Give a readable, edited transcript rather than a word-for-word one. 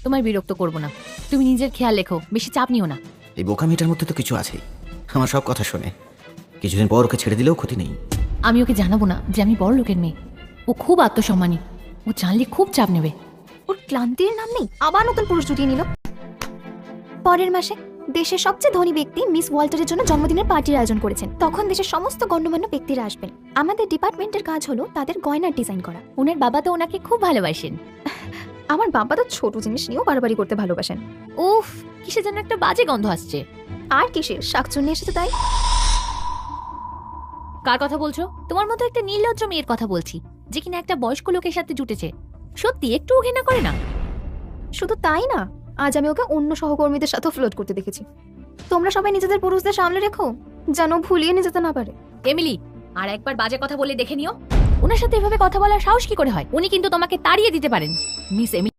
তোমায় বিরক্ত করব না, তুমি নিজের খেয়াল রেখো, বেশি চাপ নিও না। এই বোকামিটার মধ্যে তো কিছু আছেই, আমার সব কথা শোনে। কিছুদিন পর ওকে ছেড়ে দিলেও ক্ষতি নেই। আমি ওকে জানাবো না যে আমি বড় লোকের মেয়ে। ও খুব আত্মসম্মানী, ও জানলে খুব চাপ নেবে। ওর ক্লান্তির নাম নেই, আবার নতুন পুরুষ জুটিয়ে নিল। পরের মাসে দেশের সবচেয়ে ধনী ব্যক্তি মিস ওয়াল্টারের জন্য জন্মদিনের পার্টির আয়োজন করেছেন। তখন দেশের সমস্ত গণ্যমান্য ব্যক্তিরা আসবেন। আমাদের ডিপার্টমেন্টের কাজ হলো তাদের গয়নার ডিজাইন করা। ওনার বাবা তো ওনাকে খুব ভালোবাসেন। আমার বাবা তো ছোট জিনিস নিয়েও বাড়াবাড়ি করতে ভালোবাসেন। উফ, কিসে যেন একটা বাজে গন্ধ আসছে। আর কিসের, শাকচুন্নি এসেছে তাই। কার কথা বলছো? তোমার মতো একটা নির্লজ্জ মেয়ের কথা বলছি, যে কিনা একটা বয়স্ক লোকের সাথে জুটেছে। সত্যি একটু ঘৃণা করে না? শুধু তাই না, আজ আমি ওকে অন্য সহকর্মীদের সাথে ফ্লোট করতে দেখেছি। তোমরা সবাই নিজেদের পুরুষদের সামলে রেখো, যেন ভুলিয়ে নিয়ে যেতে না পারে। এমিলি, আর একবার বাজে কথা বলে দেখে নিও। ওনার সাথে এভাবে কথা বলার সাহস কি করে হয়? উনি কিন্তু তোমাকে তাড়িয়ে দিতে পারেন। Miss Emily